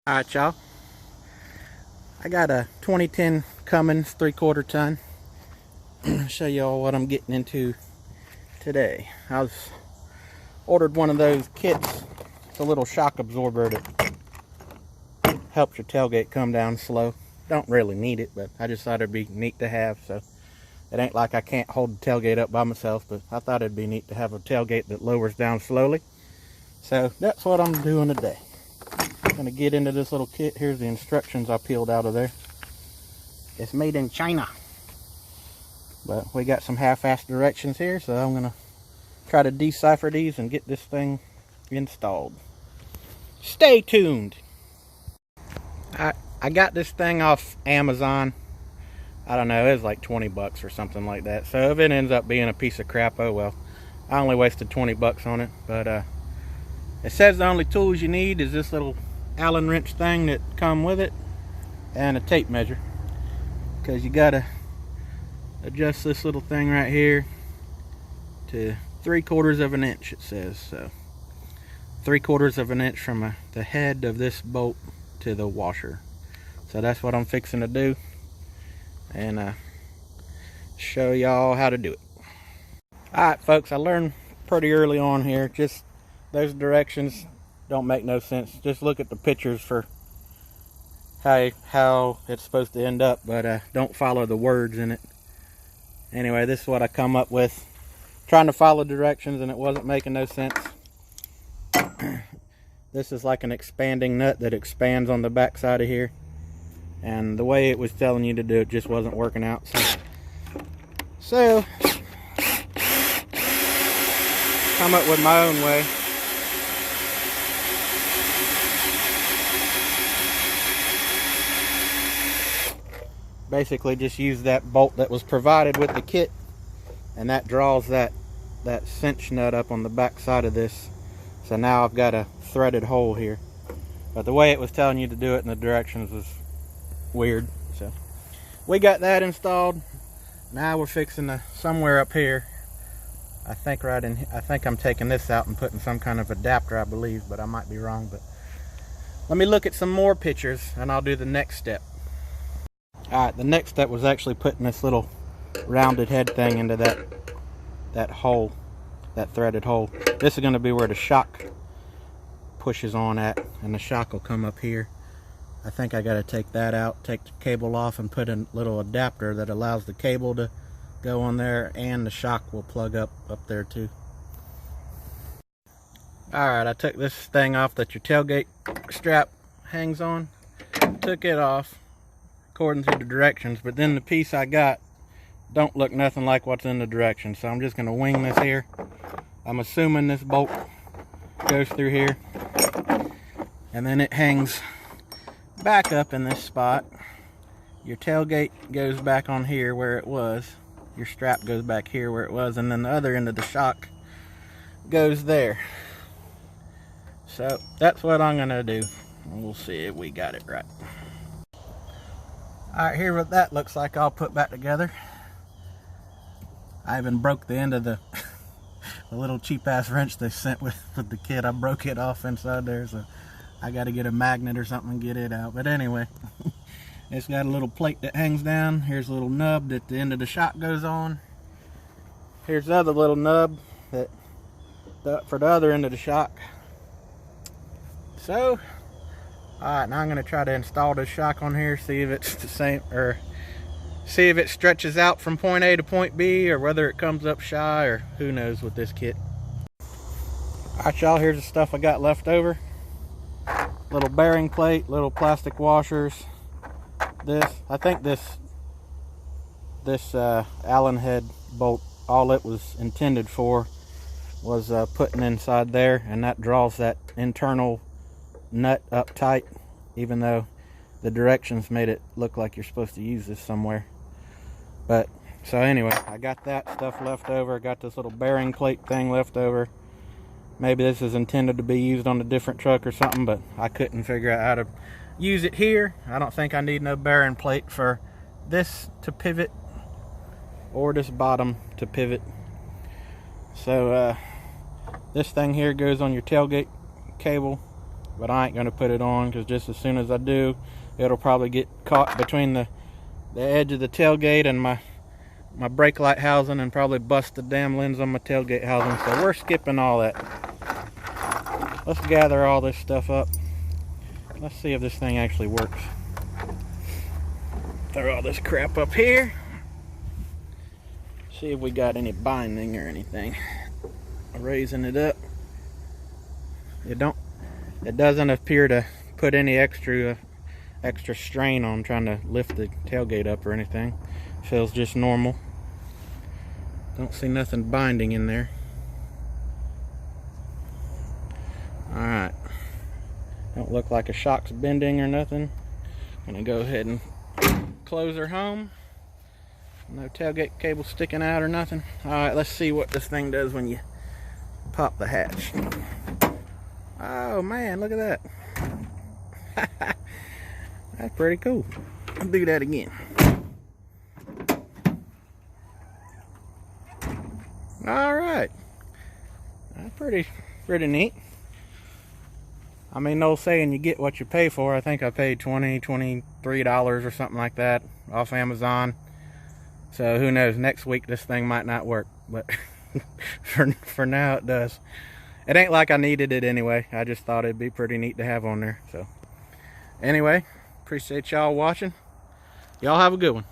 Alright, y'all. I got a 2010 Cummins 3/4 ton. Show y'all what I'm getting into today. I ordered one of those kits. It's a little shock absorber that helps your tailgate come down slow. Don't really need it, but I just thought it'd be neat to have. So it ain't like I can't hold the tailgate up by myself, but I thought it'd be neat to have a tailgate that lowers down slowly. So that's what I'm doing today. Gonna get into this little kit. Here's the instructions I peeled out of there. It's made in China, but we got some half-assed directions here, so I'm gonna try to decipher these and get this thing installed. Stay tuned. I got this thing off Amazon. I don't know, it was like 20 bucks or something like that. So if it ends up being a piece of crap, oh well. I only wasted 20 bucks on it, but it says the only tools you need is this little Allen wrench thing that come with it and a tape measure, because you gotta adjust this little thing right here to 3/4 of an inch, it says. So 3/4 of an inch from the head of this bolt to the washer. So that's what I'm fixing to do, and show y'all how to do it. Alright folks, I learned pretty early on here, just those directions don't make no sense. Just look at the pictures for how it's supposed to end up, but don't follow the words in it. Anyway, this is what I come up with. Trying to follow directions and it wasn't making no sense. This is like an expanding nut that expands on the back side of here, and the way it was telling you to do it just wasn't working out. So come up with my own way. Basically just use that bolt that was provided with the kit, and that draws that cinch nut up on the back side of this. So now I've got a threaded hole here, but the way it was telling you to do it in the directions was weird. So we got that installed. Now we're fixing somewhere up here, I think I'm taking this out and putting some kind of adapter, I believe, but I might be wrong. But let me look at some more pictures and I'll do the next step. Alright, the next step was actually putting this little rounded head thing into that hole, that threaded hole. This is going to be where the shock pushes on at, and the shock will come up here. I think I got to take that out, take the cable off, and put a little adapter that allows the cable to go on there, and the shock will plug up there too. Alright, I took this thing off that your tailgate strap hangs on. Took it off according to the directions, but then the piece I got don't look nothing like what's in the directions, so I'm just going to wing this here. I'm assuming this bolt goes through here, and then it hangs back up in this spot. Your tailgate goes back on here where it was, your strap goes back here where it was, and then the other end of the shock goes there. So that's what I'm going to do, and we'll see if we got it right. Alright, here's what that looks like all put back together. I even broke the end of the little cheap ass wrench they sent with the kit. I broke it off inside there, so I got to get a magnet or something and get it out. But anyway, it's got a little plate that hangs down. Here's a little nub that the end of the shock goes on. Here's the other little nub that for the other end of the shock. So alright, now I'm going to try to install this shock on here, see if it's the same, or see if it stretches out from point A to point B, or whether it comes up shy, or who knows with this kit. Alright y'all, here's the stuff I got left over. Little bearing plate, little plastic washers. I think this Allen head bolt, all it was intended for was putting inside there, and that draws that internal nut up tight, even though the directions made it look like you're supposed to use this somewhere. But so anyway, I got that stuff left over. Got this little bearing plate thing left over. Maybe this is intended to be used on a different truck or something, but I couldn't figure out how to use it here. I don't think I need no bearing plate for this to pivot, or this bottom to pivot. So this thing here goes on your tailgate cable, but I ain't gonna put it on because just as soon as I do, it'll probably get caught between the edge of the tailgate and my brake light housing and probably bust the damn lens on my tailgate housing. So we're skipping all that. Let's gather all this stuff up. Let's see if this thing actually works. Throw all this crap up here. See if we got any binding or anything. Raising it up. It doesn't appear to put any extra strain on trying to lift the tailgate up or anything. Feels just normal. Don't see nothing binding in there. Alright. Don't look like a shock's bending or nothing. I'm gonna go ahead and close her home. No tailgate cable sticking out or nothing. Alright, let's see what this thing does when you pop the hatch. Oh man, look at that. That's pretty cool. I'll do that again. Alright. That's pretty neat. I mean, no saying you get what you pay for. I think I paid $23 or something like that off Amazon. So who knows, next week this thing might not work, but for now it does. It ain't like I needed it anyway. I just thought it'd be pretty neat to have on there. So anyway, appreciate y'all watching. Y'all have a good one.